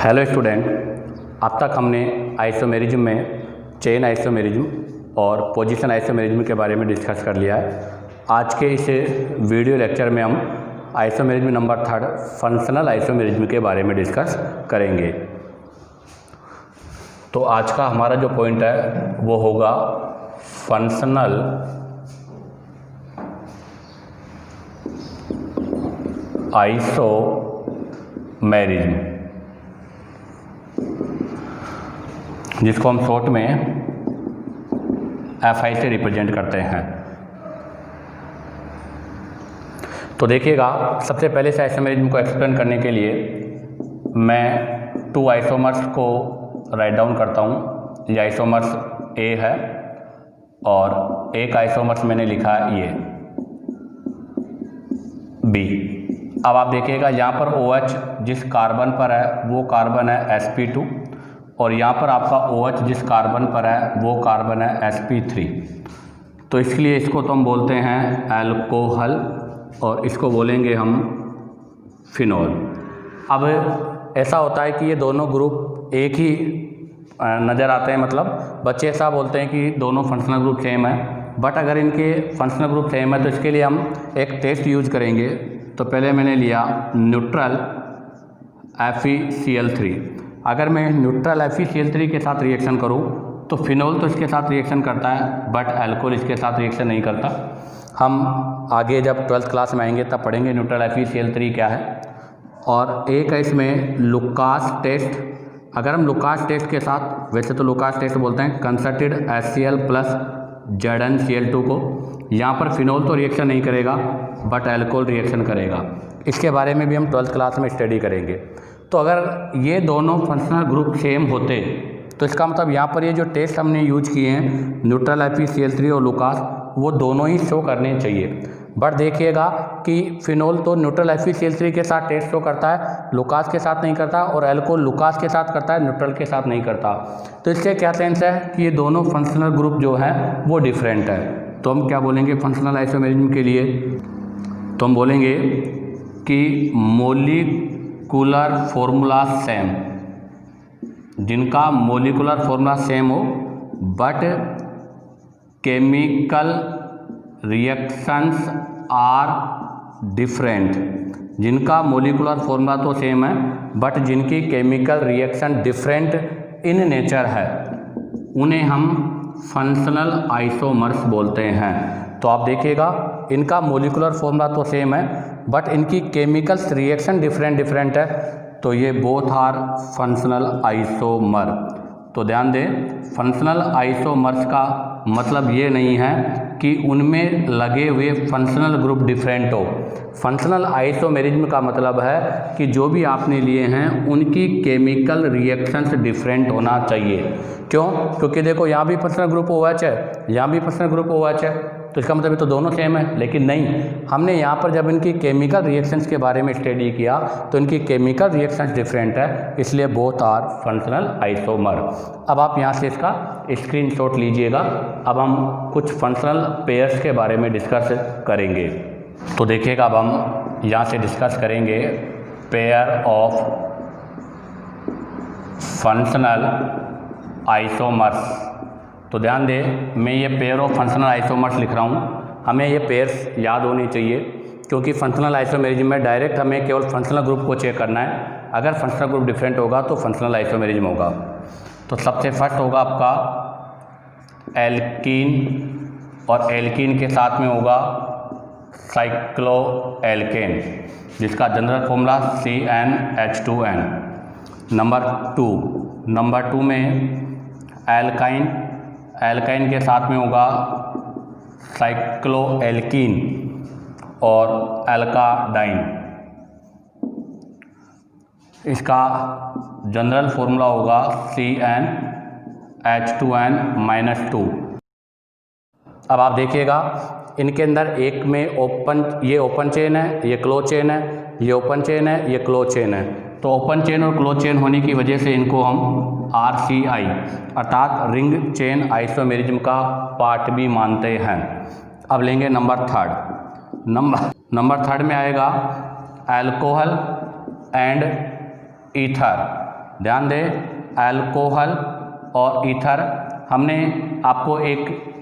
Hello student, अब तक हमने आइसोमेरिज्म में चेन आइसोमेरिज्म और पोजीशन आइसोमेरिज्म के बारे में डिस्कस कर लिया है। आज के इस वीडियो लेक्चर में हम आइसोमेरिज्म नंबर 3 फंक्शनल आइसोमेरिज्म के बारे में डिस्कस करेंगे। तो आज का हमारा जो पॉइंट है वो होगा फंक्शनल आइसोमेरिज्म, जिसको हम शॉर्ट में FI से रिप्रेजेंट करते हैं। तो देखिएगा, सबसे पहले से आइसोमेरिज्म को एक्सप्लेन करने के लिए मैं 2 आइसोमर्स को राइट डाउन करता हूँ। ये आइसोमर्स A है और एक आइसोमर्स मैंने लिखा है ये B। अब आप देखिएगा, यहाँ पर OH जिस कार्बन पर है वो कार्बन है sp2 और यहाँ पर आपका OH जिस कार्बन पर है वो कार्बन है sp3। तो इसलिए इसको तो हम बोलते हैं अल्कोहल और इसको बोलेंगे हम फिनॉल। अब ऐसा होता है कि ये दोनों ग्रुप एक ही नज़र आते हैं, मतलब बच्चे ऐसा बोलते हैं कि दोनों फंक्शनल ग्रुप सेम है, बट अगर इनके फंक्शनल ग्रुप सेम है तो इसके लिए हम एक टेस्ट यूज करेंगे। तो पहले मैंने लिया न्यूट्रल FeCl3। अगर मैं न्यूट्रल FeCl3 के साथ रिएक्शन करूं तो फिनॉल तो इसके साथ रिएक्शन करता है बट अल्कोहल इसके साथ रिएक्शन नहीं करता। हम आगे जब 12th क्लास में आएंगे तब पढ़ेंगे न्यूट्रल FeCl3 क्या है। और एक है इसमें लुकास टेस्ट। अगर हम लुकास टेस्ट के साथ, वैसे तो लुकास टेस्ट बोलते हैं कंसर्टेड HCl प्लस ZnCl2 को, यहाँ पर फिनॉल तो रिएक्शन नहीं करेगा बट अल्कोहल रिएक्शन करेगा। इसके बारे में भी हम 12th क्लास में स्टडी करेंगे। तो अगर ये दोनों फंक्शनल ग्रुप सेम होते तो इसका मतलब यहाँ पर ये जो टेस्ट हमने यूज किए हैं न्यूट्रल FeCl3 और लुकास, वो दोनों ही शो करने चाहिए। बट देखिएगा कि फिनॉल तो न्यूट्रल FeCl3 के साथ टेस्ट शो करता है, लुकास के साथ नहीं करता, और अल्कोहल लुकास के साथ करता है, न्यूट्रल के साथ नहीं करता। तो इससे क्या सेंस है कि ये दोनों फंक्शनल ग्रुप जो है वो डिफरेंट है। तो हम क्या बोलेंगे फंक्शनल आइसोमेरिज्म के लिए? तो हम बोलेंगे कि मोलिकुलर फॉर्मूला सेम, जिनका मोलिकुलर फॉर्मूला सेम हो but chemical reactions are different. जिनका मोलिकुलर फॉर्मूला तो सेम है बट जिनकी chemical reaction different in nature है, उन्हें हम फंक्शनल आइसोमर्स बोलते हैं। तो आप देखिएगा, इनका मोलिकुलर फॉर्मूला तो सेम है बट इनकी केमिकल रिएक्शन डिफरेंट है, तो ये बोथ आर फंक्शनल आइसोमर। तो ध्यान दें, फंक्शनल आइसोमर्स का मतलब ये नहीं है कि उनमें लगे हुए फंक्शनल ग्रुप डिफरेंट हो। फंक्शनल आइसोमेरिज्म का मतलब है कि जो भी आपने लिए हैं उनकी केमिकल रिएक्शंस डिफरेंट होना चाहिए। क्यों? क्योंकि देखो, यहाँ भी फंक्शनल ग्रुप OH है, यहाँ भी फंक्शनल ग्रुप OH है, तो इसका मतलब ये तो दोनों सेम है। लेकिन नहीं, हमने यहाँ पर जब इनकी केमिकल रिएक्शंस के बारे में स्टडी किया तो इनकी केमिकल रिएक्शंस डिफरेंट है, इसलिए बोथ आर फंक्शनल आइसोमर। अब आप यहाँ से इसका स्क्रीनशॉट लीजिएगा। अब हम कुछ फंक्शनल पेयर्स के बारे में डिस्कस करेंगे। तो देखिएगा, अब हम यहाँ से डिस्कस करेंगे पेयर ऑफ फंक्शनल आइसोमर्स। तो ध्यान दें, मैं ये पेयर ऑफ फंक्शनल आइसोमर्स लिख रहा हूँ। हमें ये पेयर्स याद होनी चाहिए क्योंकि फंक्शनल आइसोमेरिज्म में डायरेक्ट हमें केवल फंक्शनल ग्रुप को चेक करना है। अगर फंक्शनल ग्रुप डिफरेंट होगा तो फंक्शनल आइसोमेरिज्म होगा। तो सबसे फर्स्ट होगा आपका एल्कीन, और एल्कीन के साथ में होगा साइक्लोएल्केन, जिसका जनरल फॉर्मूला CnH2n। नंबर 2 में एल्काइन के साथ में होगा साइक्लोएल्कीन और एल्काडाइन। इसका जनरल फॉर्मूला होगा CnH2n-2। अब आप देखिएगा, इनके अंदर एक में ये ओपन चेन है, ये क्लोज चेन है, ये ओपन चेन है, ये क्लोज चेन है। तो ओपन चेन और क्लोज चेन होने की वजह से इनको हम RCI अर्थात रिंग चेन आइसोमेरिज्म का पार्ट भी मानते हैं। अब लेंगे नंबर 3। नंबर 3 में आएगा अल्कोहल एंड ईथर, ध्यान दें, अल्कोहल और ईथर। हमने आपको एक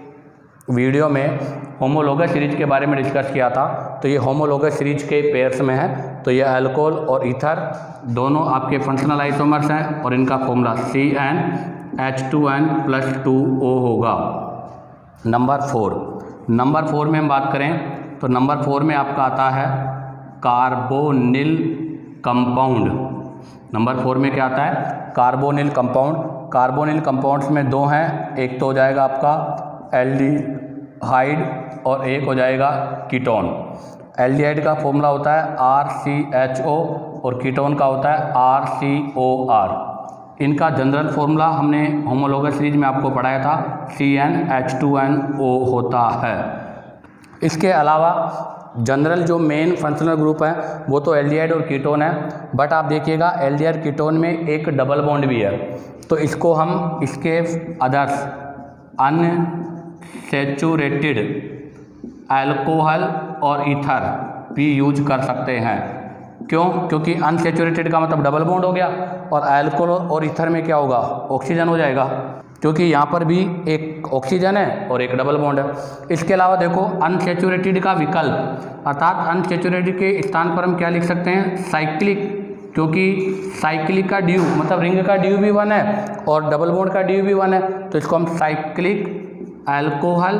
वीडियो में होमोलोगस सीरीज के बारे में डिस्कस किया था, तो ये होमोलोगस सीरीज के पेयर्स में है। तो ये अल्कोहल और ईथर दोनों आपके फंक्शनल आइसोमर्स हैं और इनका फॉर्मूला CnH2n+2O होगा। नंबर 4 में हम बात करें तो नंबर 4 में आपका आता है कार्बोनिल कंपाउंड। नंबर 4 में क्या आता है? Carbonyl compound. कार्बोनिल कंपाउंड्स में दो हैं, एक तो हो जाएगा आपका एल्डिहाइड और एक हो जाएगा कीटोन। एल्डिहाइड का फॉर्मूला होता है RCHO और कीटोन का होता है RCOR। इनका जनरल फॉर्मूला हमने होमोलोगस सीरीज में आपको पढ़ाया था, CnH2nO होता है। इसके अलावा जनरल जो मेन फंक्शनल ग्रुप है वो तो एल्डिहाइड और कीटोन है, बट आप देखिएगा एल्डिहाइड कीटोन में एक डबल बॉन्ड भी है, तो इसको हम इसके अदर्स अनसैचुरेटेड अल्कोहल और ईथर भी यूज कर सकते हैं। क्यों? क्योंकि अनसैचुरेटेड का मतलब डबल बॉन्ड हो गया और अल्कोहल और ईथर में क्या होगा? ऑक्सीजन हो जाएगा, क्योंकि यहाँ पर भी एक ऑक्सीजन है और एक डबल बॉन्ड है। इसके अलावा देखो अनसैचुरेटेड का विकल्प, अर्थात अनसैचुरेटेड के स्थान पर हम क्या लिख सकते हैं? साइक्लिक, क्योंकि साइक्लिक का ड्यू मतलब रिंग का ड्यू भी 1 है और डबल बॉन्ड का ड्यू भी 1 है, तो इसको हम साइक्लिक अल्कोहल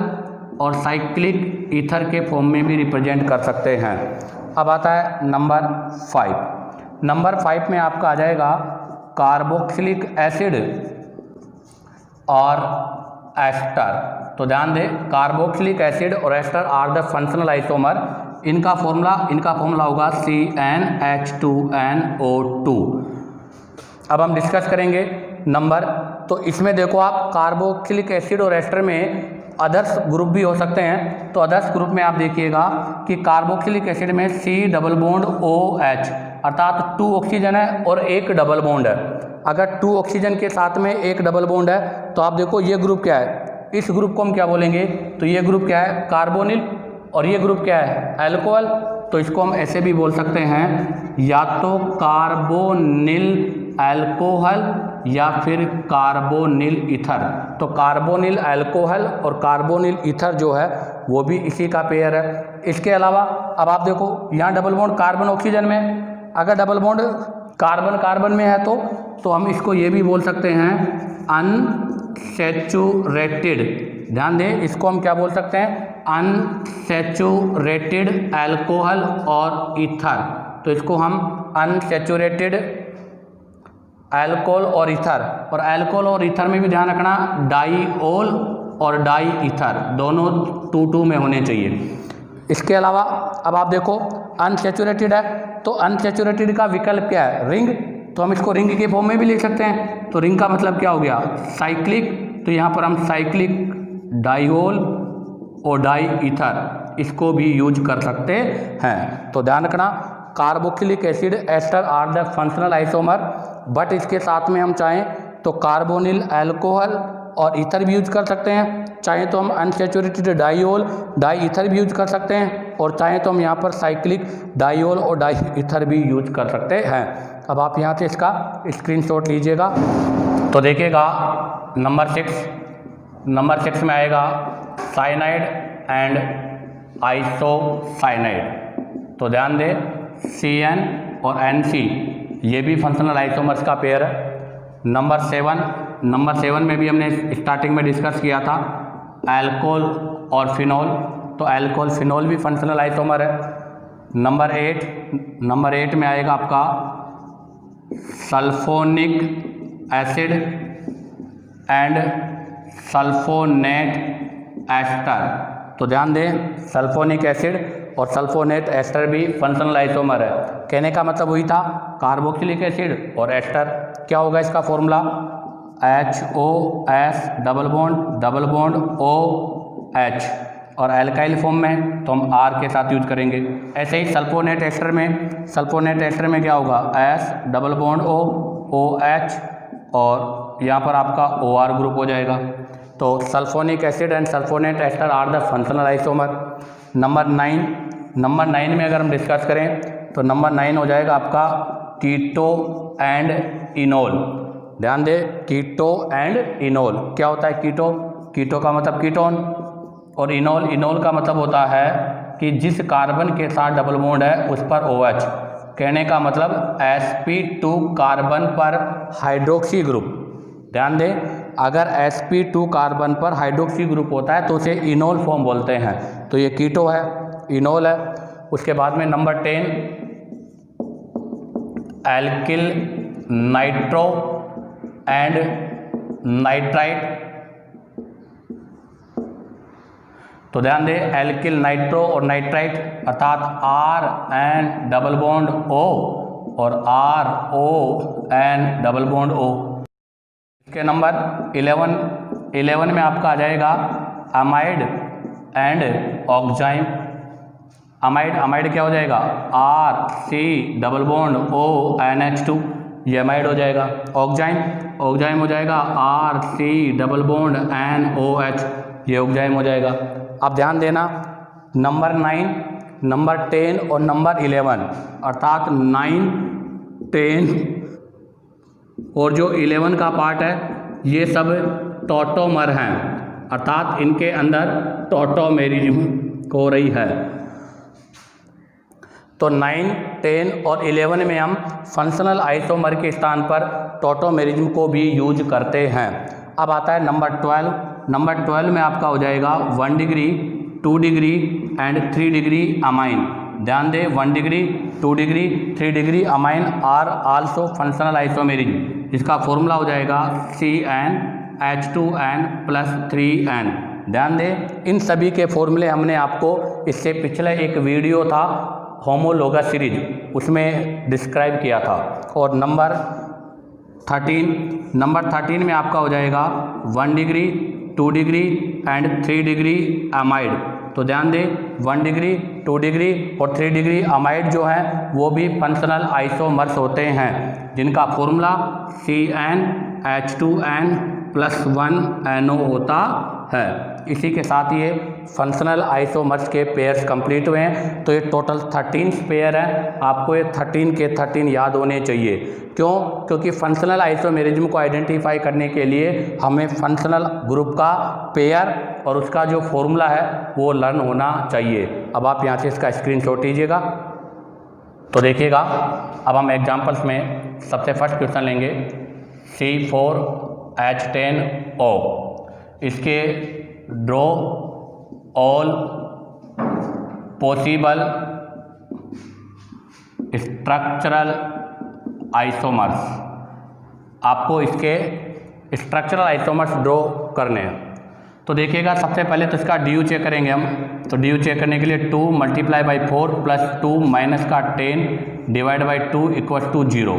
और साइक्लिक ईथर के फॉर्म में भी रिप्रेजेंट कर सकते हैं। अब आता है नंबर 5। नंबर 5 में आपका आ जाएगा कार्बोक्सिलिक एसिड और एस्टर। तो ध्यान दें, कार्बोक्सिलिक एसिड और ester are the functional isomer. इनका फॉर्मूला होगा CnH2nO2। अब हम डिस्कस करेंगे नंबर, तो इसमें देखो आप कार्बोक्सिलिक एसिड और एस्टर में अदर्स ग्रुप भी हो सकते हैं। तो अदर्स ग्रुप में आप देखिएगा कि कार्बोक्सिलिक एसिड में C डबल बॉन्ड OH, अर्थात 2 ऑक्सीजन है और एक डबल बॉन्ड है। अगर 2 ऑक्सीजन के साथ में एक डबल बॉन्ड है तो आप देखो ये ग्रुप क्या है? इस ग्रुप को हम क्या बोलेंगे? तो ये ग्रुप क्या है? कार्बोनिल। और ये ग्रुप क्या है? अल्कोहल। तो इसको हम ऐसे भी बोल सकते हैं, या तो कार्बोनिल अल्कोहल या फिर कार्बोनिल ईथर। तो कार्बोनिल अल्कोहल और कार्बोनिल ईथर जो है वो भी इसी का पेयर है। इसके अलावा अब आप देखो यहाँ डबल बॉन्ड कार्बन ऑक्सीजन में, अगर डबल बॉन्ड कार्बन कार्बन में है तो हम इसको ये भी बोल सकते हैं अनसैचुरेटेड। ध्यान दें, इसको हम क्या बोल सकते हैं? अनसैचुरेटेड अल्कोहल और ईथर। तो इसको हम अनसैचुरेटेड अल्कोहल और ईथर, और अल्कोहल और ईथर में भी ध्यान रखना डाईओल और डाई ईथर दोनों 2-2 में होने चाहिए। इसके अलावा अब आप देखो अनसैचुरेटेड है, तो अनसैचुरेटेड का विकल्प क्या है? रिंग। तो हम इसको रिंग के फॉर्म में भी लिख सकते हैं। तो रिंग का मतलब क्या हो गया? साइक्लिक। तो यहाँ पर हम साइक्लिक डाईओल और डाई ईथर इसको भी यूज कर सकते हैं। तो ध्यान रखना, carboxylic acid ester are the functional isomer, but इसके साथ में हम चाहें तो कार्बोनिल अल्कोहल और ईथर भी यूज कर सकते हैं, चाहें तो हम अनसैचुरेटेड डाईओल डाई ईथर भी यूज कर सकते हैं, और चाहें तो हम यहाँ पर साइक्लिक डाईओल और डाई ईथर भी यूज कर सकते हैं। अब आप यहाँ से इसका स्क्रीनशॉट लीजिएगा। तो देखिएगा नंबर 6 में आएगा साइनाइड एंड आइसोसाइनाइड। तो ध्यान दें, Cn और NC ये भी फंक्शनल आइसोमर्स का पेयर है। नंबर 7 में भी हमने स्टार्टिंग में डिस्कस किया था अल्कोहल और फिनॉल। तो अल्कोहल फिनॉल भी फंक्शनल आइसोमर है। नंबर 8 में आएगा आपका sulphonic acid and sulphonate ester. तो ध्यान दें, सल्फोनिक एसिड और सल्फोनेट एस्टर भी फंक्शनल आइसोमर है। कहने का मतलब वही था, कार्बोक्सिलिक एसिड और एस्टर। क्या होगा इसका formula? HOS double bond OH, और अल्काइल फॉर्म में तो हम R के साथ यूज करेंगे। ऐसे ही सल्फोनेट एस्टर में क्या होगा? S double bond O OH, और यहाँ पर आपका OR ग्रुप हो जाएगा। तो sulphonic acid and sulphonate ester are the functional isomer. Number 9 में अगर हम डिस्कस करें तो नंबर 9 हो जाएगा आपका कीटो एंड इनोल। ध्यान दे, कीटो एंड इनोल। क्या होता है कीटो? कीटो का मतलब कीटोन, और इनोल का मतलब होता है कि जिस कार्बन के साथ डबल बॉन्ड है उस पर OH। कहने का मतलब sp2 कार्बन पर हाइड्रोक्सी ग्रुप। ध्यान दें, अगर sp2 कार्बन पर हाइड्रोक्सी ग्रुप होता है तो उसे इनोल फॉर्म बोलते हैं। तो ये कीटो है, इनोल है। उसके बाद में number 10 alkyl nitro and nitrite. तो ध्यान दें, एल्किल नाइट्रो और नाइट्राइट अर्थात RN डबल बॉन्ड O और RON डबल बॉन्ड O। इसके नंबर 11 में आपका आ जाएगा अमाइड एंड ऑक्जाइम। अमाइड क्या हो जाएगा? RC डबल बॉन्ड ONH2, ये अमाइड हो जाएगा। ऑक्जाइम हो जाएगा RC डबल बॉन्ड NOH, ये ऑक्जाइम हो जाएगा। अब ध्यान देना, नंबर 9, नंबर 10 और नंबर 11 अर्थात 9, 10 और जो 11 का पार्ट है ये सब टॉटोमर हैं, अर्थात इनके अंदर टॉटोमेरिज्म हो रही है। तो 9, 10 और 11 में हम फंक्शनल आइसोमर के स्थान पर टॉटोमेरिज्म को भी यूज करते हैं। अब आता है नंबर 12। नंबर 12 में आपका हो जाएगा 1 degree, 2 degree and 3 degree amine. ध्यान दें, 1 degree, 2 degree, 3 degree amine are also functional isomerism. इसका फॉर्मूला हो जाएगा CnH2n+3n। ध्यान दें, इन सभी के फॉर्मूले हमने आपको इससे पिछले एक वीडियो था होमोलोगस सीरीज, उसमें डिस्क्राइब किया था। और नंबर 13 में आपका हो जाएगा 1 degree, 2 degree and 3 degree amide. तो ध्यान दें, 1 डिग्री, 2 डिग्री और 3 डिग्री अमाइड जो है वो भी फंक्शनल आइसोमर्स होते हैं, जिनका फॉर्मूला CnH2n+1NO होता है। इसी के साथ ये फंक्शनल आइसोमर्स के पेयर्स कंप्लीट हुए हैं। तो ये टोटल 13 पेयर हैं, आपको ये 13 के 13 याद होने चाहिए। क्यों? क्योंकि फंक्शनल आइसोमेरिज्म को आइडेंटिफाई करने के लिए हमें फंक्शनल ग्रुप का पेयर और उसका जो फॉर्मूला है वो लर्न होना चाहिए। अब आप यहाँ से इसका स्क्रीनशॉट लीजिएगा। तो देखिएगा, अब हम एग्जाम्पल्स में सबसे फर्स्ट क्वेश्चन लेंगे C4H10O। इसके draw all possible structural isomers. आपको इसके स्ट्रक्चरल आइसोमर्स ड्रॉ करने हैं। तो देखिएगा, सबसे पहले तो इसका DU चेक करेंगे हम। तो DU चेक करने के लिए 2 × 4 + 2 - 10 / 2 = 0,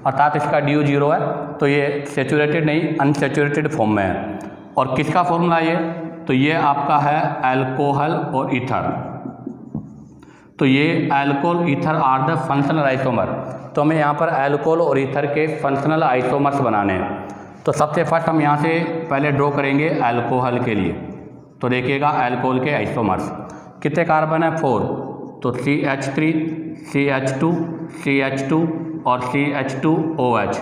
अर्थात इसका DU 0 है। तो ये सेचुरेटेड नहीं, अनसेचुरेटेड फॉर्म में है। और किसका फॉर्मूला ये? तो ये आपका है अल्कोहल और ईथर। तो ये alcohol ether are the functional isomer. तो हमें यहाँ पर अल्कोहल और ईथर के फंक्शनल आइसोमर्स बनाने हैं। तो सबसे फर्स्ट हम यहाँ से पहले ड्रॉ करेंगे अल्कोहल के लिए। तो देखिएगा, अल्कोहल के आइसोमर्स कितने कार्बन है? 4। तो CH3, CH2, CH2 और CH2OH।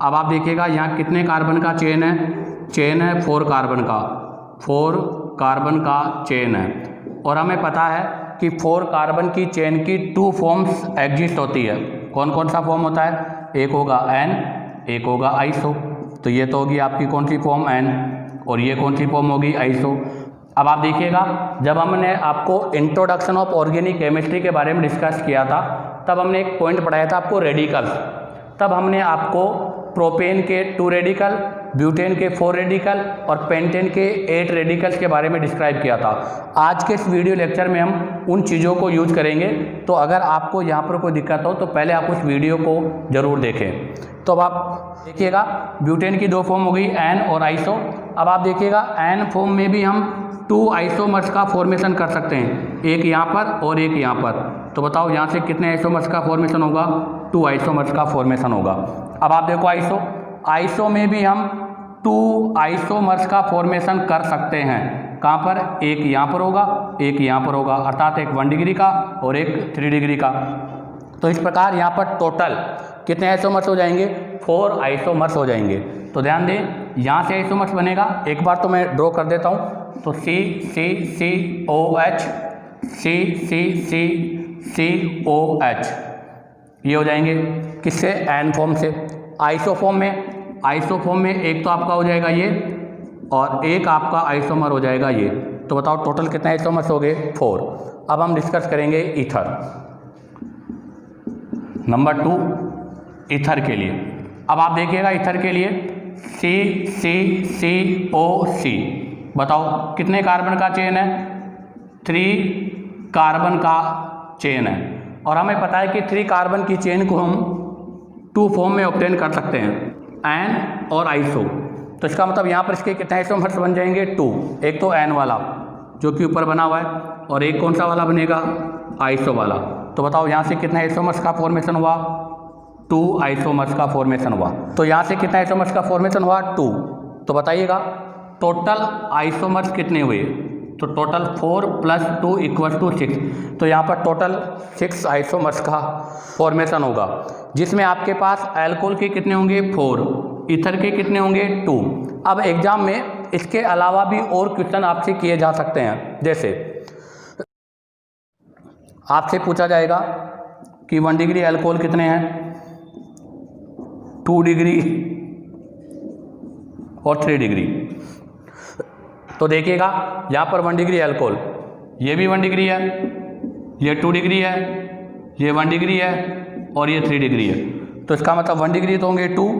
अब आप देखिएगा यहाँ कितने कार्बन का चेन है? चेन है 4 कार्बन का, 4 कार्बन का चेन है। और हमें पता है कि 4 कार्बन की चेन की 2 फॉर्म्स एग्जिस्ट होती है। कौन कौन सा फॉर्म होता है? एक होगा N, एक होगा आइसो। तो ये तो होगी आपकी कौन सी फॉर्म? N। और ये कौन सी फॉर्म होगी? आइसो। अब आप देखिएगा, जब हमने आपको इंट्रोडक्शन ऑफ ऑर्गेनिक केमिस्ट्री के बारे में डिस्कस किया था, तब हमने एक पॉइंट पढ़ाया था आपको रेडिकल्स। तब हमने आपको प्रोपेन के 2 रेडिकल, ब्यूटेन के 4 रेडिकल और पेंटेन के 8 रेडिकल्स के बारे में डिस्क्राइब किया था। आज के इस वीडियो लेक्चर में हम उन चीज़ों को यूज करेंगे। तो अगर आपको यहाँ पर कोई दिक्कत हो तो पहले आप उस वीडियो को ज़रूर देखें। तो अब आप देखिएगा, ब्यूटेन की 2 फॉर्म हो गई, N और आइसो। अब आप देखिएगा, N फॉर्म में भी हम 2 आइसोमर्स का फॉर्मेशन कर सकते हैं, एक यहाँ पर और एक यहाँ पर। तो बताओ यहाँ से कितने आइसोमर्स का फॉर्मेशन होगा? 2 आइसोमर्स का फॉर्मेशन होगा। अब आप देखो आइसो में भी हम 2 आइसोमर्स का फॉर्मेशन कर सकते हैं। कहाँ पर? एक यहाँ पर होगा, एक यहाँ पर होगा, अर्थात एक 1 डिग्री का और एक 3 डिग्री का। तो इस प्रकार यहाँ पर कितने आइसोमर्स हो जाएंगे, 4 आइसोमर्स हो जाएंगे। तो ध्यान दें यहाँ से आइसोमर्स बनेगा, एक बार तो मैं ड्रॉ कर देता हूँ। तो CCCOH CCCCOH ये हो जाएंगे किससे, एन फॉर्म से। आइसोफॉर्म में एक तो आपका हो जाएगा ये और एक आपका आइसोमर हो जाएगा ये। तो बताओ टोटल कितने आइसोमर्स हो गए, 4। अब हम डिस्कस करेंगे ईथर। नंबर 2 ईथर के लिए। अब आप देखिएगा ईथर के लिए CCCOC, बताओ कितने कार्बन का चेन है, 3 कार्बन का चेन है। और हमें पता है कि 3 कार्बन की चेन को हम 2 फॉर्म में ऑब्टेन कर सकते हैं, एन और आइसो। तो इसका मतलब यहाँ पर इसके कितने आइसोमर्स बन जाएंगे, 2। एक तो एन वाला जो कि ऊपर बना हुआ है और एक कौन सा वाला बनेगा, आइसो वाला। तो बताओ यहाँ से कितने आइसोमर्स का फॉर्मेशन हुआ, 2 आइसोमर्स का फॉर्मेशन हुआ। तो यहाँ से कितने आइसोमर्स का फॉर्मेशन हुआ, 2। तो बताइएगा टोटल आइसोमर्स कितने हुए, तो टोटल 4 + 2 = 6। तो यहाँ पर टोटल 6 आइसोमर्स का फॉर्मेशन होगा, जिसमें आपके पास अल्कोहल के कितने होंगे, 4, ईथर के कितने होंगे, 2। अब एग्जाम में इसके अलावा भी और क्वेश्चन आपसे किए जा सकते हैं। जैसे आपसे पूछा जाएगा कि 1 डिग्री अल्कोहल कितने हैं, 2 डिग्री और 3 डिग्री। तो देखिएगा यहाँ पर 1 डिग्री अल्कोहल, ये भी 1 डिग्री है, ये 2 डिग्री है, ये 1 डिग्री है और ये 3 डिग्री है। तो इसका मतलब 1 डिग्री तो होंगे 2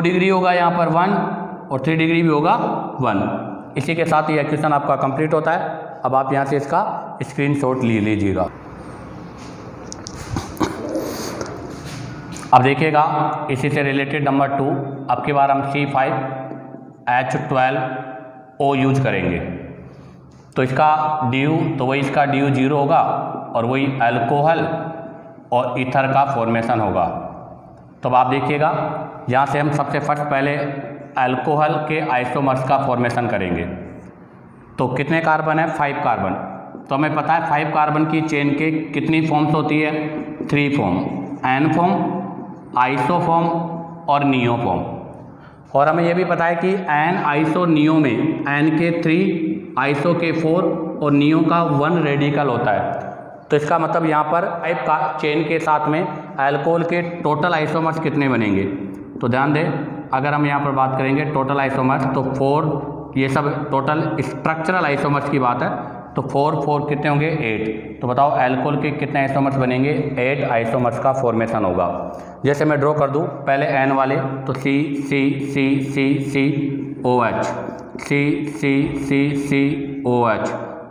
डिग्री होगा यहाँ पर 1 और 3 डिग्री भी होगा 1। इसी के साथ ये क्वेश्चन आपका कंप्लीट होता है। अब आप यहाँ से इसका स्क्रीनशॉट ले लीजिएगा। अब देखिएगा इसी से रिलेटेड नंबर 2, अब की बार हम C5H12O यूज करेंगे। तो इसका ड्यू, तो वही इसका ड्यू 0 होगा और वही अल्कोहल और ईथर का फॉर्मेशन होगा। तो अब आप देखिएगा यहाँ से हम सबसे फर्स्ट पहले अल्कोहल के आइसोमर्स का फॉर्मेशन करेंगे। तो कितने कार्बन है, 5 कार्बन। तो हमें पता है 5 कार्बन की चेन के कितनी फॉर्म्स होती है, 3 फॉर्म, एन फॉर्म, आइसोफॉर्म और नियो फॉर्म। और हमें यह भी पता है कि एन आइसो नियो में एन के 3, आइसो के 4 और नियो का 1 रेडिकल होता है। तो इसका मतलब यहाँ पर 5 का चेन के साथ में अल्कोहल के टोटल आइसोमर्स कितने बनेंगे। तो ध्यान दें, अगर हम यहाँ पर बात करेंगे टोटल आइसोमर्स, तो 4, ये सब टोटल स्ट्रक्चरल आइसोमर्स की बात है। तो 4 कितने होंगे, 8। तो बताओ अल्कोहल के कितने आइसोमर्स बनेंगे, 8 आइसोमर्स का फॉर्मेशन होगा। जैसे मैं ड्रॉ कर दूं पहले एन वाले, तो CCCCOH, CCCCOH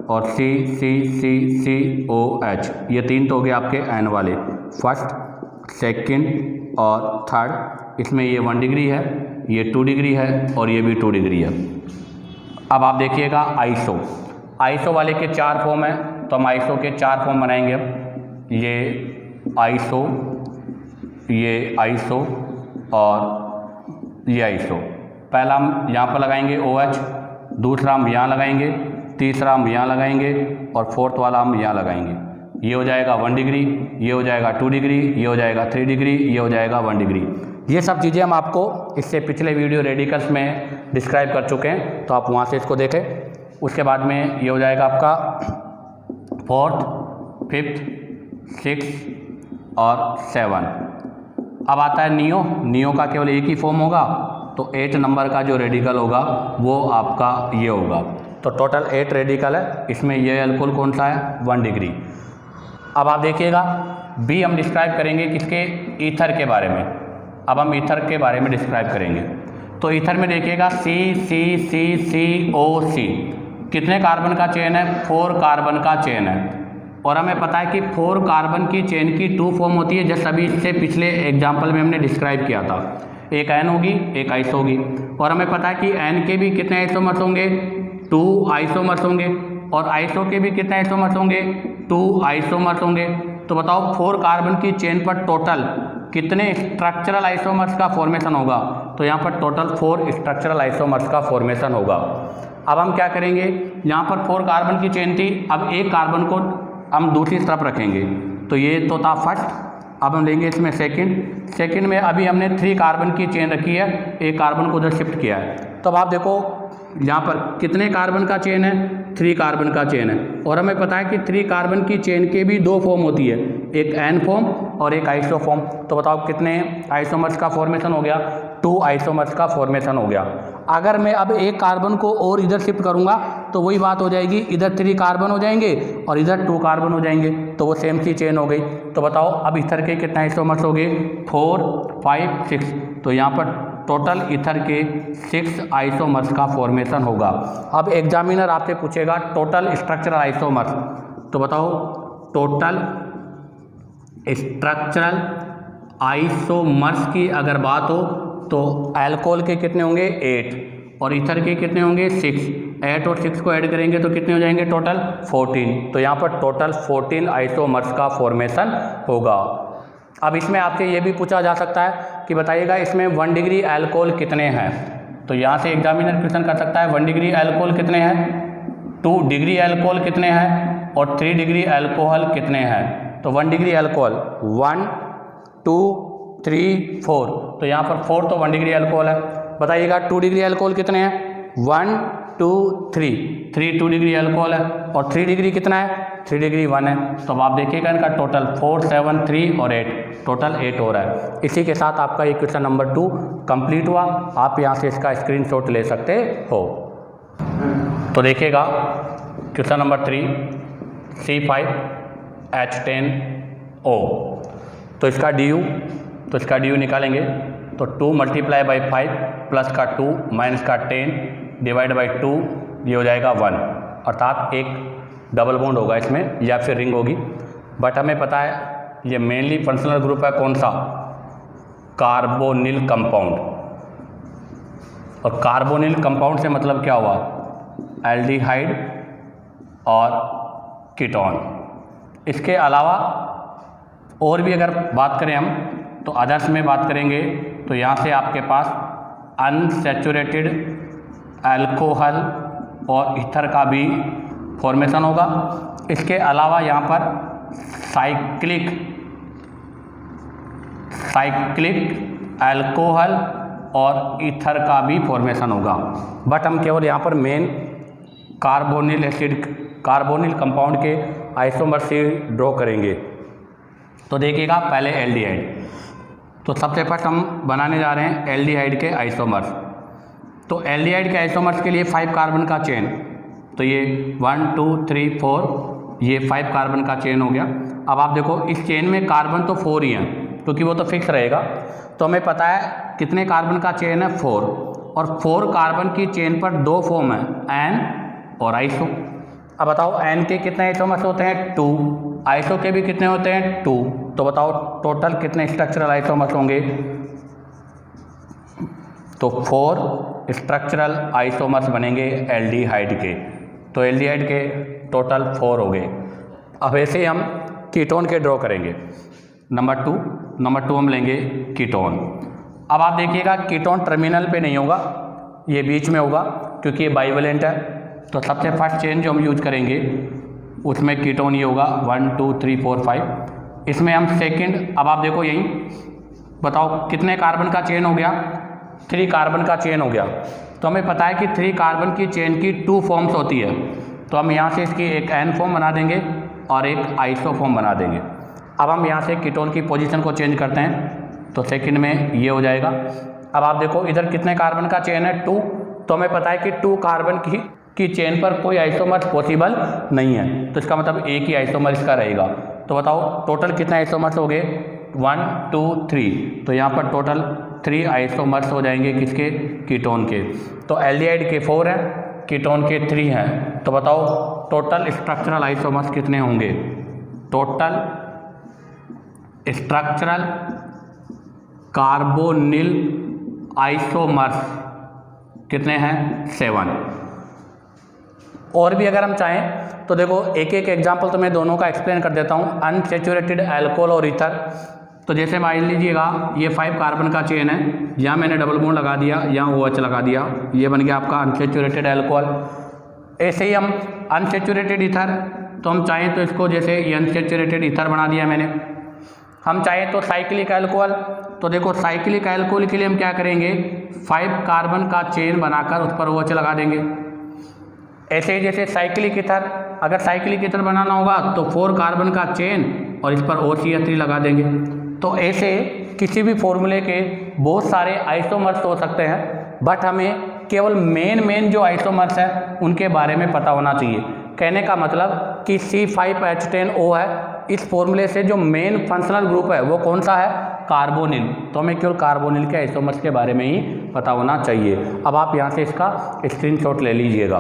और CCCCOH, ये 3 तो हो गए आपके एन वाले, फर्स्ट, सेकंड और थर्ड। इसमें ये 1 डिग्री है, ये 2 डिग्री है और ये भी 2 डिग्री है। अब आप देखिएगा आइसो वाले के 4 फॉर्म हैं, तो हम आइसो के 4 फॉर्म बनाएंगे। ये आइसो, ये आइसो और ये आइसो। पहला हम यहाँ पर लगाएंगे OH, दूसरा हम यहाँ लगाएंगे, तीसरा हम यहाँ लगाएंगे और 4th वाला हम यहाँ लगाएंगे। ये हो जाएगा 1 डिग्री, ये हो जाएगा 2 डिग्री, ये हो जाएगा 3 डिग्री, ये हो जाएगा 1 डिग्री। ये सब चीज़ें हम आपको इससे पिछले वीडियो रेडिकल्स में डिस्क्राइब कर चुके हैं, तो आप वहाँ से इसको देखें। उसके बाद में ये हो जाएगा आपका 4th, 5th, 6th और 7। अब आता है नियो का केवल एक ही फॉर्म होगा, तो 8 नंबर का जो रेडिकल होगा वो आपका ये होगा। तो टोटल 8 रेडिकल है, इसमें ये अल्कोहल कौन सा है, 1 डिग्री। अब आप देखिएगा बी हम डिस्क्राइब करेंगे किसके, ईथर के बारे में। अब हम ईथर के बारे में डिस्क्राइब करेंगे। तो ईथर में देखिएगा CCCCOC, कितने कार्बन का चेन है, 4 कार्बन का चेन है। और हमें पता है कि 4 कार्बन की चेन की 2 फॉर्म होती है, जैसे अभी इससे पिछले एग्जाम्पल में हमने डिस्क्राइब किया था। एक एन होगी, एक आइसो होगी। और हमें पता है कि एन के भी कितने आइसोमर्स होंगे, 2 आइसोमर्स होंगे। और आइसो के भी कितने आइसोमर्स होंगे, 2 आइसोमर्स होंगे। तो बताओ 4 कार्बन की चेन पर टोटल कितने स्ट्रक्चरल आइसोमर्स का फॉर्मेशन होगा। तो यहाँ पर टोटल 4 स्ट्रक्चरल आइसोमर्स का फॉर्मेशन होगा। अब हम क्या करेंगे, यहाँ पर 4 कार्बन की चेन थी, अब एक कार्बन को हम दूसरी तरफ रखेंगे। तो ये तो था फर्स्ट, अब हम लेंगे इसमें सेकंड में अभी हमने 3 कार्बन की चेन रखी है, एक कार्बन को उधर शिफ्ट किया है। तो अब आप देखो यहाँ पर कितने कार्बन का चेन है, 3 कार्बन का चेन है, और हमें पता है कि 3 कार्बन की चेन के भी 2 फॉर्म होती है, एक एन फॉर्म और एक आइसो फॉर्म। तो बताओ कितने आइसोमर्स का फॉर्मेशन हो गया, 2 आइसोमर्स का फॉर्मेशन हो गया। अगर मैं अब एक कार्बन को और इधर शिफ्ट करूँगा तो वही बात हो जाएगी, इधर 3 कार्बन हो जाएंगे और इधर 2 कार्बन हो जाएंगे, तो वो सेम सी चेन हो गई। तो बताओ अब ईथर के कितने आइसोमर्स हो गए, 4, 5, 6। तो यहाँ पर टोटल ईथर के 6 आइसोमर्स का फॉर्मेशन होगा। अब एग्जामिनर आपसे पूछेगा टोटल स्ट्रक्चरल आइसोमर्स, तो बताओ टोटल स्ट्रक्चरल आइसोमर्स की अगर बात हो तो अल्कोहल के कितने होंगे, 8, और ईथर के कितने होंगे, 6। 8 और 6 को ऐड करेंगे तो कितने हो जाएंगे, टोटल 14। तो यहाँ पर टोटल 14 आइसोमर्स का फॉर्मेशन होगा। अब इसमें आपसे ये भी पूछा जा सकता है कि बताइएगा इसमें 1 डिग्री अल्कोहल कितने हैं। तो यहाँ से एग्जामिनर क्वेश्चन कर सकता है 1 डिग्री अल्कोहल कितने हैं, 2 डिग्री अल्कोहल कितने हैं और 3 डिग्री अल्कोहल कितने हैं। तो 1 डिग्री अल्कोहल 1, 2, 3, 4। तो यहाँ पर 4 तो 1 डिग्री अल्कोहल है। बताइएगा 2 डिग्री अल्कोहल कितने हैं, 1, 2, 3। 3 2 डिग्री अल्कोहल है और 3 डिग्री कितना है, 3 डिग्री 1 है। तो अब आप देखिएगा इनका टोटल 4, 7, 3 और 8, टोटल 8 हो रहा है। इसी के साथ आपका ये क्वेश्चन नंबर 2 कंप्लीट हुआ। आप यहाँ से इसका स्क्रीनशॉट ले सकते हो। तो देखिएगा क्वेश्चन नंबर 3, C5H10O। तो इसका डी यू निकालेंगे तो 2 × 5 प्लस का 2 माइनस का 10 डिवाइड बाई 2, ये हो जाएगा 1, अर्थात एक डबल बॉन्ड होगा इसमें या फिर रिंग होगी। बट हमें पता है ये मेनली फंक्शनल ग्रुप है कौन सा, कार्बोनिल कंपाउंड। और कार्बोनिल कंपाउंड से मतलब क्या हुआ, एल्डिहाइड और कीटोन। इसके अलावा और भी अगर बात करें हम तो अदर्स में बात करेंगे तो यहाँ से आपके पास अनसैचुरेटेड अल्कोहल और ईथर का भी फॉर्मेशन होगा। इसके अलावा यहाँ पर साइक्लिक अल्कोहल और ईथर का भी फॉर्मेशन होगा। बट हम केवल यहाँ पर मेन कार्बोनिल कंपाउंड के आइसोमर से ड्रॉ करेंगे। तो देखिएगा पहले एल्डिहाइड। तो सबसे फर्स्ट हम बनाने जा रहे हैं एल्डिहाइड के आइसोमर्स। तो एल्डिहाइड के आइसोमर्स के लिए 5 कार्बन का चेन, तो ये 1, 2, 3, 4, ये 5 कार्बन का चेन हो गया। अब आप देखो इस चेन में कार्बन तो 4 ही हैं क्योंकि वो तो फिक्स रहेगा। तो हमें पता है कितने कार्बन का चेन है, 4, और 4 कार्बन की चेन पर 2 फॉर्म है, एन और आइसो। अब बताओ एन के कितने आइसोमर्स होते हैं, 2, आइसो के भी कितने होते हैं, 2। तो बताओ टोटल कितने स्ट्रक्चरल आइसोमर्स होंगे, तो 4 स्ट्रक्चरल आइसोमर्स बनेंगे एल्डिहाइड के। तो एल्डिहाइड के टोटल 4 हो गए। अब ऐसे ही हम कीटोन के ड्रॉ करेंगे। नंबर 2 हम लेंगे कीटोन। अब आप देखिएगा कीटोन टर्मिनल पे नहीं होगा, ये बीच में होगा क्योंकि ये बाइवेलेंट है। तो सबसे फर्स्ट चेन जो हम यूज करेंगे उसमें कीटोन ये होगा 1, 2, 3, 4, 5। इसमें हम सेकंड, अब आप देखो यही बताओ कितने कार्बन का चेन हो गया, 3 कार्बन का चेन हो गया। तो हमें पता है कि 3 कार्बन की चेन की 2 फॉर्म्स होती है। तो हम यहाँ से इसकी एक एन फॉर्म बना देंगे और एक आइसो फॉर्म बना देंगे। अब हम यहाँ से कीटोन की पोजीशन को चेंज करते हैं तो सेकंड में ये हो जाएगा। अब आप देखो इधर कितने कार्बन का चेन है, 2। तो हमें पता है कि 2 कार्बन की चेन पर कोई आइसोमर पॉसिबल नहीं है, तो इसका मतलब एक ही आइसोमर इसका रहेगा। तो बताओ टोटल कितने आइसोमर्स हो गए, 1, 2, 3। तो यहाँ पर टोटल 3 आइसोमर्स हो जाएंगे किसके, कीटोन के। तो एल्डिहाइड के 4 हैं, कीटोन के 3 हैं। तो बताओ टोटल स्ट्रक्चरल आइसोमर्स कितने होंगे, टोटल स्ट्रक्चरल कार्बोनिल आइसोमर्स कितने हैं, 7। और भी अगर हम चाहें तो देखो एक एग्जांपल तो मैं दोनों का एक्सप्लेन कर देता हूँ, अनसैचुरेटेड अल्कोहल और ईथर। तो जैसे मान लीजिएगा ये 5 कार्बन का चेन है, यहाँ मैंने डबल बॉन्ड लगा दिया, यहाँ OH लगा दिया, ये बन गया आपका अनसैचुरेटेड अल्कोहल। ऐसे ही हम अनसैचुरेटेड ईथर, तो हम चाहें तो इसको जैसे ये अनसैचुरेटेड ईथर बना दिया मैंने, हम चाहें तो साइक्लिक अल्कोहल, तो देखो साइक्लिक अल्कोहल के लिए हम क्या करेंगे, 5 कार्बन का चेन बनाकर उस पर OH लगा देंगे। ऐसे ही जैसे साइक्लिक ईथर, अगर साइक्लिक ईथर बनाना होगा तो 4 कार्बन का चेन और इस पर OCH3 लगा देंगे। तो ऐसे किसी भी फॉर्मूले के बहुत सारे आइसोमर्स हो सकते हैं, बट हमें केवल मेन जो आइसोमर्स हैं उनके बारे में पता होना चाहिए। कहने का मतलब कि C5H10O है, इस फॉर्मूले से जो मेन फंक्शनल ग्रुप है वो कौन सा है, कार्बोनिल। तो हमें केवल कार्बोनिल के आइसोमर्स के बारे में ही पता होना चाहिए। अब आप यहाँ से इसका स्क्रीनशॉट ले लीजिएगा।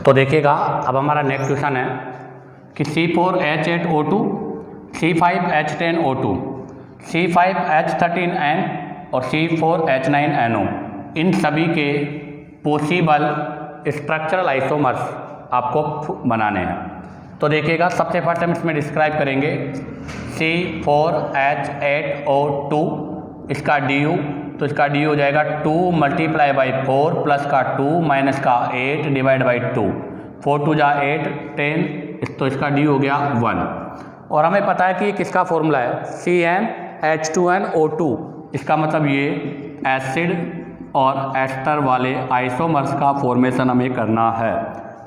तो देखिएगा, अब हमारा नेक्स्ट क्वेश्चन है कि C4H8O2, C5H10O2, C5H13N और C4H9NO, इन सभी के पॉसिबल स्ट्रक्चरल आइसोमर्स आपको बनाने हैं। तो देखिएगा, सबसे फर्स्ट हम इसमें डिस्क्राइब करेंगे C4H8O2, इसका DU, तो इसका DU हो जाएगा 2 × 4 प्लस का 2 माइनस का 8 डिवाइड बाई 2, 4 2 जा 8 10, तो इसका DU हो गया 1। और हमें पता है कि ये किसका फॉर्मूला है, CnH2nO2, इसका मतलब ये एसिड और एस्टर वाले आइसोमर्स का फॉर्मेशन हमें करना है।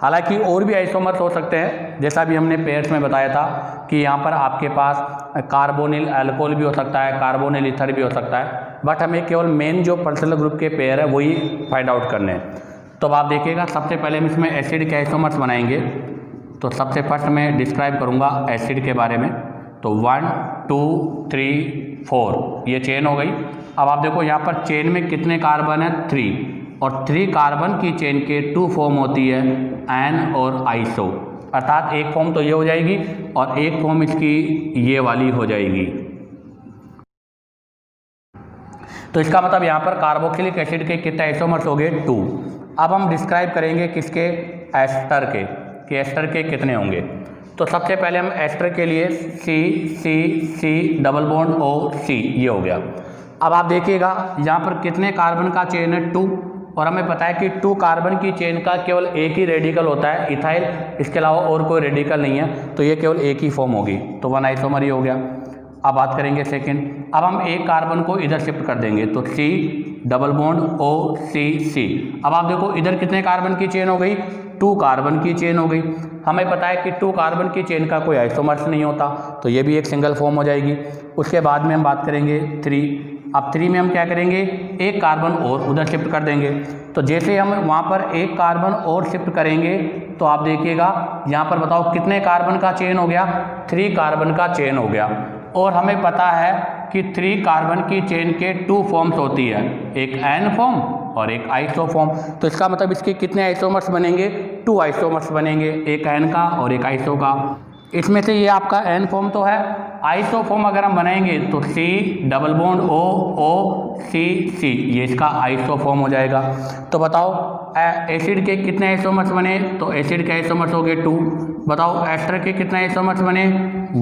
हालांकि और भी आइसोमर्स हो सकते हैं, जैसा भी हमने पेयर्स में बताया था कि यहाँ पर आपके पास कार्बोनिल अल्कोहल भी हो सकता है, कार्बोनिल ईथर भी हो सकता है, बट हमें केवल मेन जो फंक्शनल ग्रुप के पेयर है वही फाइंड आउट करने हैं। तो अब आप देखिएगा, सबसे पहले हम इसमें एसिड के आइसोमर्स बनाएंगे। तो सबसे फर्स्ट मैं डिस्क्राइब करूँगा एसिड के बारे में। तो 1 2 3 4 ये चेन हो गई। अब आप देखो यहाँ पर चेन में कितने कार्बन है, 3, और 3 कार्बन की चेन के 2 फॉर्म होती है, एन और आइसो, अर्थात एक फॉर्म तो ये हो जाएगी और एक फॉर्म इसकी ये वाली हो जाएगी। तो इसका मतलब यहाँ पर कार्बोक्सिलिक एसिड के कितने आइसोमर्स हो गए, 2। अब हम डिस्क्राइब करेंगे किसके, एस्टर के, कि एस्टर के कितने होंगे। तो सबसे पहले हम एस्टर के लिए C double bond O C, ये हो गया। अब आप देखिएगा यहाँ पर कितने कार्बन का चेन है, 2, और हमें पता है कि 2 कार्बन की चेन का केवल एक ही रेडिकल होता है, इथाइल, इसके अलावा और कोई रेडिकल नहीं है, तो ये केवल एक ही फॉर्म होगी, तो 1 आइसोमर ही हो गया। अब बात करेंगे सेकंड, अब हम एक कार्बन को इधर शिफ्ट कर देंगे, तो C डबल बॉन्ड OCC। अब आप देखो इधर कितने कार्बन की चेन हो गई, 2 कार्बन की चेन हो गई। हमें पता है कि 2 कार्बन की चेन का कोई आइसोमर्स नहीं होता, तो ये भी एक सिंगल फॉर्म हो जाएगी। उसके बाद में हम बात करेंगे 3। अब 3 में हम क्या करेंगे, एक कार्बन और उधर शिफ्ट कर देंगे। तो जैसे हम वहाँ पर एक कार्बन और शिफ्ट करेंगे तो आप देखिएगा यहाँ पर बताओ कितने कार्बन का चेन हो गया, 3 कार्बन का चेन हो गया। और हमें पता है कि 3 कार्बन की चेन के 2 फॉर्म्स होती है, एक एन फॉर्म और एक आइसो फॉर्म। तो इसका मतलब इसके कितने आइसोमर्स बनेंगे, 2 आइसोमर्स बनेंगे, एक एन का और एक आइसो का। इसमें से ये आपका एन फॉर्म तो है, आइसो फॉर्म अगर हम बनाएंगे तो C डबल बॉन्ड OCC, ये इसका आइसो फॉर्म हो जाएगा। तो बताओ एसिड के कितने आइसोमर्स बने, तो एसिड के आइसोमर्स हो गए 2। बताओ एस्टर के कितने आइसोमर्स बने,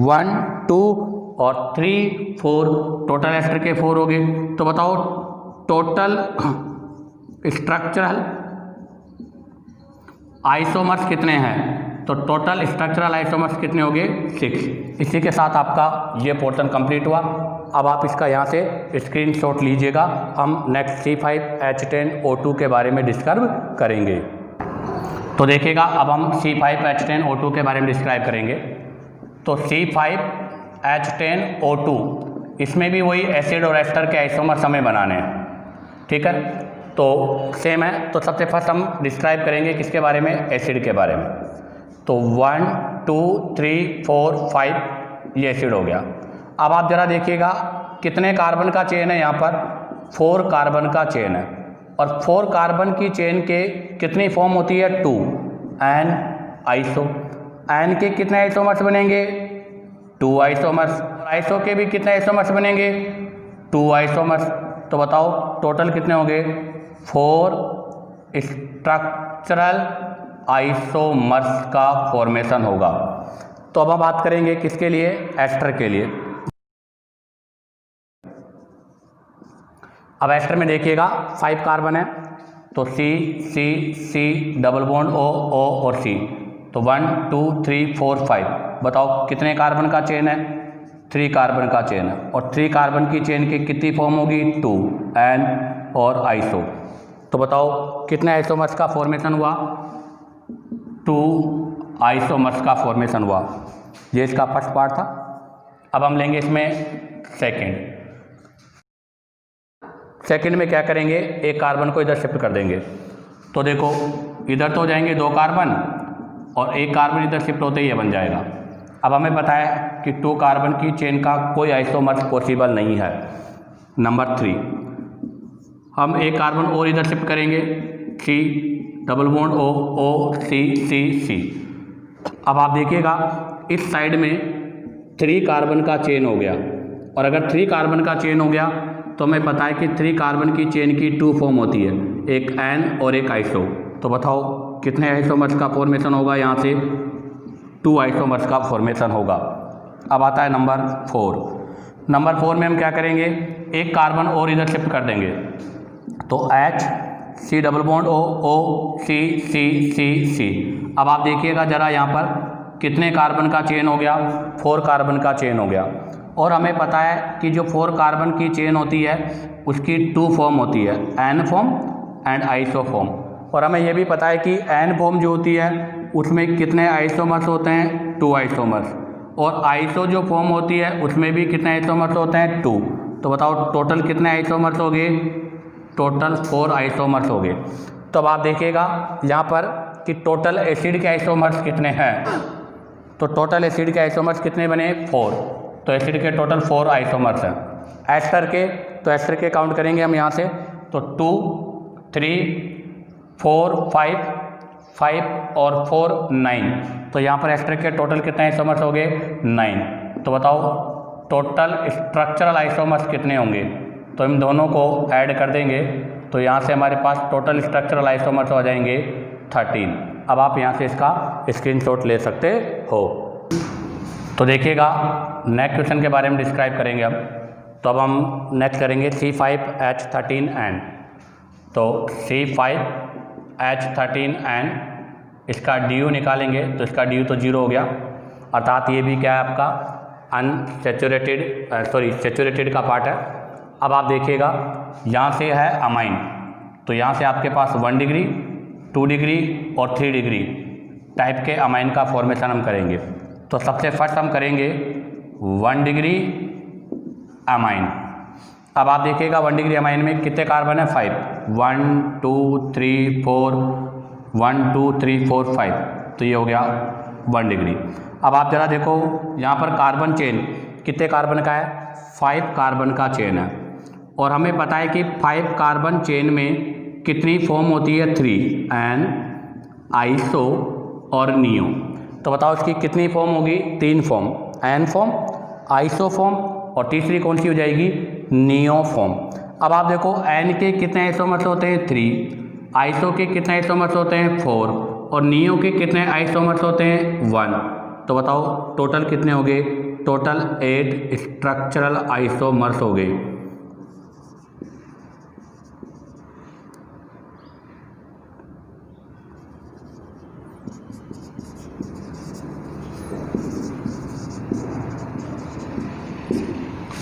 1 2 और 3 4, टोटल एस्टर के 4 हो गए। तो बताओ टोटल स्ट्रक्चरल आइसोमर्स कितने हैं, तो टोटल स्ट्रक्चरल आइसोमर्स कितने हो गए, 6। इसी के साथ आपका ये पोर्शन कंप्लीट हुआ। अब आप इसका यहाँ से स्क्रीनशॉट लीजिएगा, हम नेक्स्ट C5H10O2 के बारे में डिस्क्राइब करेंगे। तो देखिएगा, अब हम C5H10O2 के बारे में डिस्क्राइब करेंगे। तो C5H10O2, इसमें भी वही एसिड और एस्टर के आइसोमर्स हमें बनाने हैं, ठीक है। तो सेम है। तो सबसे फर्स्ट हम डिस्क्राइब करेंगे किसके बारे में, एसिड के बारे में। तो 1 2 3 4 5 ये एसिड हो गया। अब आप ज़रा देखिएगा कितने कार्बन का चेन है, यहाँ पर 4 कार्बन का चेन है, और 4 कार्बन की चेन के कितनी फॉर्म होती है, 2 एन आइसो। एन के कितने आइसोमर्स बनेंगे, 2 आइसोमर्स। आइसो के भी कितने आइसोमर्स बनेंगे, 2 आइसोमर्स। तो बताओ टोटल कितने होंगे, 4 स्ट्रक्चरल आइसोमर्स का फॉर्मेशन होगा। तो अब हम बात करेंगे किसके लिए, एस्टर के लिए। अब एस्टर में देखिएगा 5 कार्बन है, तो C डबल बॉन्ड O और C, तो 1 2 3 4 5। बताओ कितने कार्बन का चेन है, 3 कार्बन का चेन है और 3 कार्बन की चेन की कितनी फॉर्म होगी 2 एन और आइसो। तो बताओ कितने आइसोमर्स का फॉर्मेशन हुआ 2 आइसोमर्स का फॉर्मेशन हुआ। ये इसका फर्स्ट पार्ट था। अब हम लेंगे इसमें सेकंड में क्या करेंगे, एक कार्बन को इधर शिफ्ट कर देंगे। तो देखो इधर तो हो जाएंगे 2 कार्बन और एक कार्बन इधर शिफ्ट होते ही ये बन जाएगा। अब हमें पता है कि 2 कार्बन की चेन का कोई आइसोमर्स पॉसिबल नहीं है। नंबर 3 हम एक कार्बन और इधर शिफ्ट करेंगे, C double bond O C। अब आप देखिएगा इस साइड में 3 कार्बन का चेन हो गया और अगर 3 कार्बन का चेन हो गया तो हमें पता है कि 3 कार्बन की चेन की 2 फॉर्म होती है, एक एन और एक आइसो। तो बताओ कितने आइसोमर्स का फॉर्मेशन होगा, यहाँ से 2 आइसोमर्स का फॉर्मेशन होगा। अब आता है नंबर 4। नंबर 4 में हम क्या करेंगे, एक कार्बन और इधर शिफ्ट कर देंगे। तो H C double bond O C। अब आप देखिएगा ज़रा यहाँ पर कितने कार्बन का चेन हो गया, 4 कार्बन का चेन हो गया। और हमें पता है कि जो 4 कार्बन की चेन होती है उसकी 2 फॉर्म होती है, n form and iso form. और हमें यह भी पता है कि एन फॉर्म जो होती है उसमें कितने आइसोमर्स होते हैं 2 आइसोमर्स, और आइसो जो फॉर्म होती है उसमें भी कितने आइसोमर्स होते हैं 2। तो बताओ टोटल कितने आइसोमर्स हो गए, टोटल 4 आइसोमर्स हो गए। तो अब आप देखिएगा यहाँ पर कि टोटल एसिड के आइसोमर्स कितने हैं। तो टोटल एसिड के आइसोमर्स कितने बने 4। तो एसिड के टोटल 4 आइसोमर्स हैं। एस्टर के काउंट करेंगे हम यहाँ से, तो 2 3 4 5 और 4 9। तो यहाँ पर एस्टर के टोटल कितने आइसोमर्स हो गए 9। तो बताओ टोटल स्ट्रक्चरल आइसोमर्स कितने होंगे। तो इन दोनों को ऐड कर देंगे तो यहाँ से हमारे पास टोटल स्ट्रक्चरल आइसोमर्स हो जाएंगे 13। अब आप यहाँ से इसका स्क्रीनशॉट ले सकते हो। तो देखिएगा नेक्स्ट क्वेश्चन के बारे में डिस्क्राइब करेंगे अब। तो अब हम नेक्स्ट करेंगे C5H13N। तो C5H13N इसका DU निकालेंगे तो इसका DU तो 0 हो गया, अर्थात ये भी क्या है आपका सैचुरेटेड का पार्ट है। अब आप देखिएगा यहाँ से है अमाइन, तो यहाँ से आपके पास 1 डिग्री 2 डिग्री और 3 डिग्री टाइप के अमाइन का फॉर्मेशन हम करेंगे। तो सबसे फर्स्ट हम करेंगे 1 डिग्री अमाइन। अब आप देखिएगा 1 डिग्री अमाइन में कितने कार्बन है 5, 1 2 3 4 1 2 3 4 5। तो ये हो गया 1 डिग्री। अब आप ज़रा देखो यहाँ पर कार्बन चेन कितने कार्बन का है 5 कार्बन का चेन है, और हमें पता है कि 5 कार्बन चेन में कितनी फॉर्म होती है 3 एन आइसो और नियो। तो बताओ इसकी कितनी फॉर्म होगी 3 form, n form iso form और तीसरी कौन सी हो जाएगी नियो फॉर्म। अब आप देखो एन के कितने आइसोमर्स होते हैं 3, आइसो के कितने आइसोमर्स होते हैं 4 और नियो के कितने आइसोमर्स होते हैं 1। तो बताओ टोटल कितने हो गए, टोटल 8 स्ट्रक्चरल आइसोमर्स हो गए।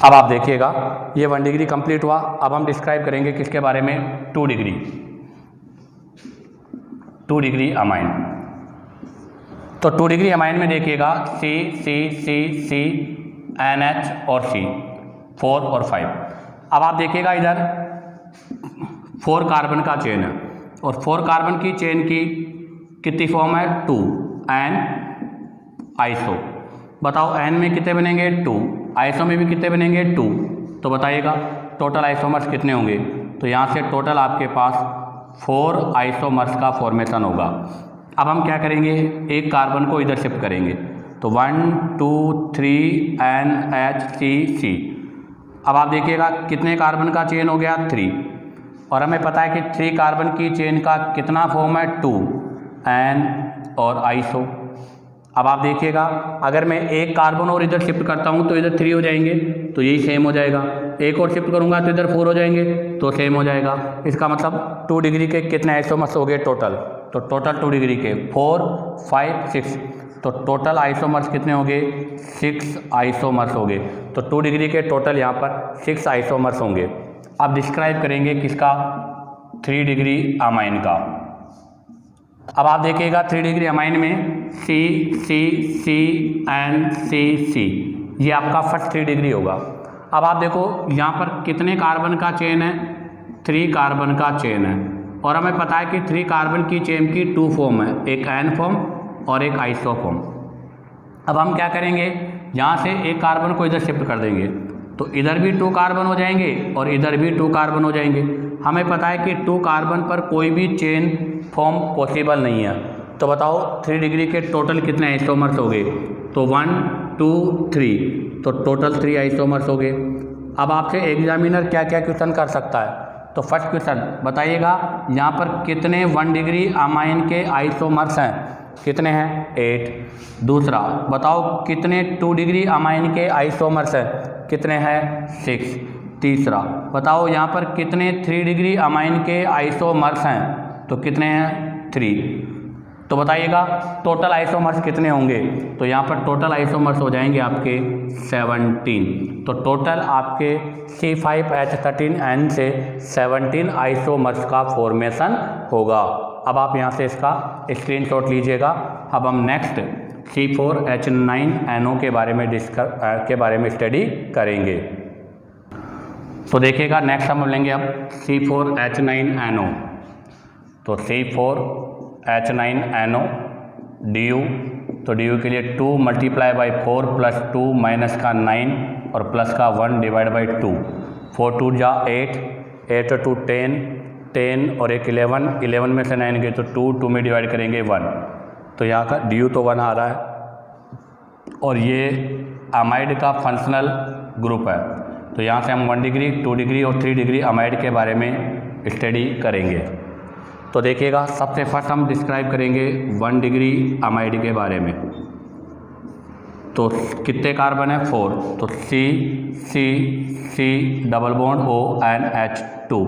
अब आप देखिएगा ये 1 डिग्री कंप्लीट हुआ। अब हम डिस्क्राइब करेंगे किसके बारे में 2 डिग्री अमाइन। तो 2 डिग्री अमाइन में देखिएगा C NH और C 4 और 5। अब आप देखिएगा इधर 4 कार्बन का चेन है और 4 कार्बन की चेन की कितनी फॉर्म है 2 एन आइसो। बताओ एन में कितने बनेंगे 2, आइसो में भी कितने बनेंगे 2। तो बताइएगा टोटल आइसोमर्स कितने होंगे। तो यहाँ से टोटल आपके पास 4 आइसोमर्स का फॉर्मेशन होगा। अब हम क्या करेंगे, एक कार्बन को इधर शिफ्ट करेंगे। तो 1 2 3 NH C। अब आप देखिएगा कितने कार्बन का चेन हो गया 3, और हमें पता है कि 3 कार्बन की चेन का कितना फॉर्म है 2 एन और आइसो। अब आप देखिएगा अगर मैं एक कार्बन और इधर शिफ्ट करता हूँ तो इधर 3 हो जाएंगे, तो यही सेम हो जाएगा। एक और शिफ्ट करूँगा तो इधर 4 हो जाएंगे, तो सेम हो जाएगा। इसका मतलब 2 डिग्री के कितने आइसोमर्स हो गए टोटल। तो टोटल 2 डिग्री के 4 5 6। तो टोटल आइसोमर्स कितने हो गए? 6 आइसोमर्स हो गए। तो 2 डिग्री के टोटल यहाँ पर 6 आइसोमर्स होंगे। अब डिस्क्राइब करेंगे किसका? 3 डिग्री अमाइन का। अब आप देखिएगा 3 डिग्री अमाइन में C C C N C C, ये आपका फर्स्ट 3 डिग्री होगा। अब आप देखो यहाँ पर कितने कार्बन का चेन है? 3 कार्बन का चेन है, और हमें पता है कि 3 कार्बन की चेन की 2 फॉर्म है, एक एन फॉर्म और एक आइसो फॉर्म। अब हम क्या करेंगे, यहाँ से एक कार्बन को इधर शिफ्ट कर देंगे, तो इधर भी 2 कार्बन हो जाएंगे और इधर भी 2 कार्बन हो जाएंगे। हमें पता है कि 2 कार्बन पर कोई भी चेन फॉर्म पॉसिबल नहीं है। तो बताओ 3 डिग्री के टोटल कितने आइसोमर्स हो गए? तो 1 2 3, तो टोटल 3 आइसोमर्स हो गए। अब आपसे एग्जामिनर क्या क्या क्वेश्चन कर सकता है? तो फर्स्ट क्वेश्चन बताइएगा, यहाँ पर कितने 1 डिग्री अमाइन के आइसोमर्स हैं? कितने हैं? 8। दूसरा बताओ कितने 2 डिग्री अमाइन के आइसोमर्स हैं? कितने हैं? 6। तीसरा बताओ यहाँ पर कितने 3 डिग्री अमाइन के आइसोमर्स हैं? तो कितने हैं? 3। तो बताइएगा टोटल आइसोमर्स कितने होंगे? तो यहाँ पर टोटल आइसोमर्स हो जाएंगे आपके 17। तो टोटल आपके C5H13N से 17 आइसोमर्स का फॉर्मेशन होगा। अब आप यहाँ से इसका स्क्रीनशॉट लीजिएगा। अब हम नेक्स्ट C4H9NO के बारे में स्टडी करेंगे। तो देखिएगा नेक्स्ट हम लेंगे अब C4H9NO। तो C4H9NO DU, तो DU के लिए 2 × 4 + 2 - का 9 और प्लस का 1 / 2। 4 2 जा 8, 8 2 10, 10 और एक 11, 11 में से 9 गए तो 2 में डिवाइड करेंगे 1। तो यहाँ का DU तो 1 आ रहा है, और ये अमाइड का फंक्शनल ग्रुप है। तो यहाँ से हम 1 डिग्री 2 डिग्री और 3 डिग्री अमाइड के बारे में स्टडी करेंगे। तो देखिएगा सबसे फर्स्ट हम डिस्क्राइब करेंगे 1 डिग्री अमाइड के बारे में। तो कितने कार्बन है? 4। तो C C C double bond ONH2,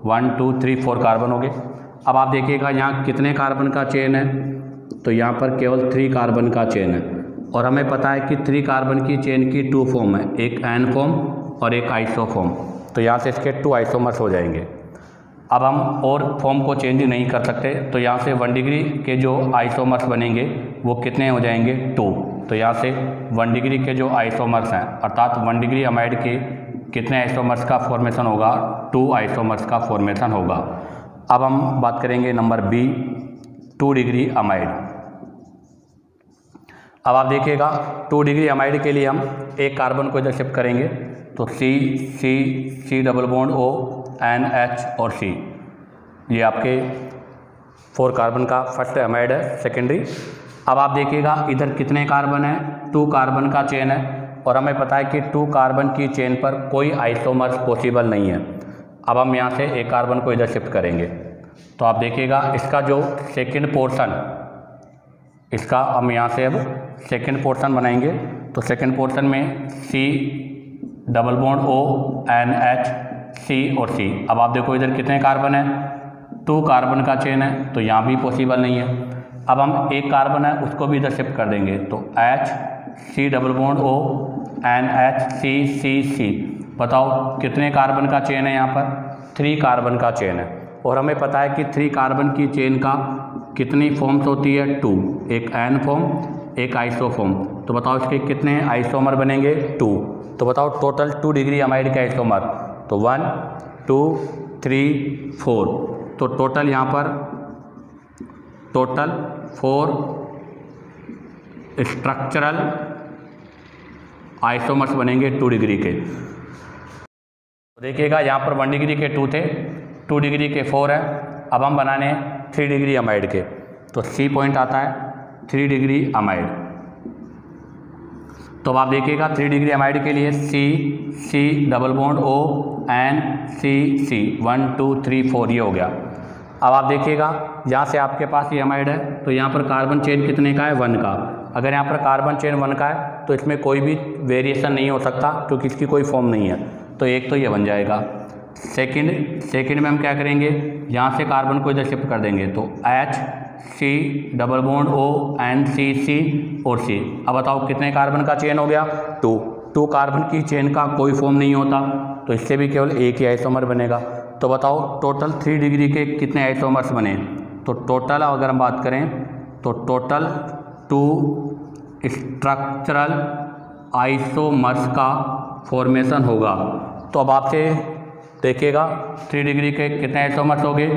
1 2 3 4 carbon हो गए। अब आप देखिएगा यहाँ कितने कार्बन का चेन है? तो यहाँ पर केवल 3 कार्बन का चेन है, और हमें पता है कि 3 कार्बन की चेन की 2 फॉर्म है, एक एन फॉर्म और एक आइसो फॉर्म। तो यहाँ से इसके 2 आइसोमर्स हो जाएंगे। अब हम और फॉर्म को चेंज नहीं कर सकते, तो यहाँ से 1 डिग्री के जो आइसोमर्स बनेंगे वो कितने हो जाएंगे? 2। तो यहाँ से 1 डिग्री के जो आइसोमर्स हैं, अर्थात 1 डिग्री अमाइड के कितने आइसोमर्स का फॉर्मेशन होगा? 2 आइसोमर्स का फॉर्मेशन होगा। अब हम बात करेंगे नंबर बी, 2 डिग्री अमाइड। अब आप देखिएगा 2 डिग्री अमाइड के लिए हम एक कार्बन को इधर शिफ्ट करेंगे, तो C C C double bond ONH और C, ये आपके 4 कार्बन का फर्स्ट अमाइड है, सेकेंडरी। अब आप देखिएगा इधर कितने कार्बन है? 2 कार्बन का चेन है, और हमें पता है कि 2 कार्बन की चेन पर कोई आइसोमर्स पॉसिबल नहीं है। अब हम यहाँ से एक कार्बन को इधर शिफ्ट करेंगे, तो आप देखिएगा इसका जो सेकंड पोर्शन, इसका हम यहाँ से अब सेकंड पोर्शन बनाएंगे। तो सेकंड पोर्शन में C double bond ONH C और C। अब आप देखो इधर कितने कार्बन है? 2 कार्बन का चेन है, तो यहाँ भी पॉसिबल नहीं है। अब हम एक कार्बन है उसको भी इधर शिफ्ट कर देंगे, तो H C double bond ONH C। बताओ कितने कार्बन का चेन है? यहाँ पर 3 कार्बन का चेन है, और हमें पता है कि 3 कार्बन की चेन का कितनी फॉर्म्स होती है? 2, एक एन फॉर्म एक आइसो फॉर्म। तो बताओ इसके कितने आइसोमर बनेंगे? 2। तो बताओ टोटल 2 डिग्री अमाइड के आइसोमर, तो 1 2 3 4। तो टोटल यहाँ पर टोटल 4 स्ट्रक्चरल आइसोमर्स बनेंगे 2 डिग्री के। देखिएगा यहाँ पर 1 डिग्री के 2 थे, 2 डिग्री के 4 है। अब हम बनाने 3 डिग्री अमाइड के, तो C पॉइंट आता है 3 डिग्री अमाइड। तो अब आप देखिएगा 3 डिग्री अमाइड के लिए C C double bond ONC 1 2 3 4, ये हो गया। अब आप देखिएगा यहाँ से आपके पास ये अमाइड है, तो यहाँ पर कार्बन चेन कितने का है? 1 का। अगर यहाँ पर कार्बन चेन 1 का है तो इसमें कोई भी वेरिएशन नहीं हो सकता, क्योंकि इसकी कोई फॉर्म नहीं है। तो एक तो ये बन जाएगा। सेकंड में हम क्या करेंगे? यहाँ से कार्बन को इधर शिफ्ट कर देंगे, तो H C double bond O N C C और C। अब बताओ कितने कार्बन का चेन हो गया? 2 कार्बन की चेन का कोई फॉर्म नहीं होता, तो इससे भी केवल एक ही आइसोमर बनेगा। तो बताओ टोटल 3 डिग्री के कितने आइसोमर्स बने? तो टोटल अगर हम बात करें तो टोटल 2 स्ट्रक्चरल आइसोमर्स का फॉर्मेशन होगा। तो अब आपसे देखिएगा 3 डिग्री के कितने आइसोमर्स हो गए?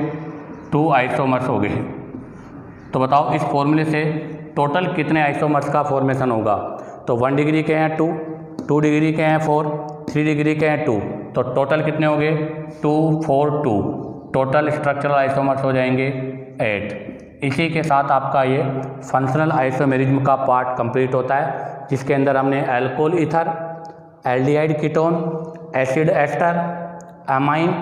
2 आइसोमर्स हो गए। तो बताओ इस फॉर्मूले से टोटल कितने आइसोमर्स का फॉर्मेशन होगा? तो 1 डिग्री के हैं 2 डिग्री के हैं 4, 3 डिग्री के हैं 2, तो टोटल कितने हो गए? 2 4 2। टोटल स्ट्रक्चरल आइसोमर्स हो जाएंगे 8। इसी के साथ आपका ये फंक्शनल आइसोमेरिज्म का पार्ट कंप्लीट होता है, जिसके अंदर हमने alcohol ether, aldehyde ketone, acid ester, amine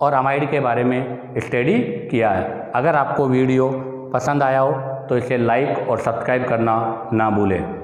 और अमाइड के बारे में स्टडी किया है। अगर आपको वीडियो पसंद आया हो तो इसे लाइक और सब्सक्राइब करना ना भूलें।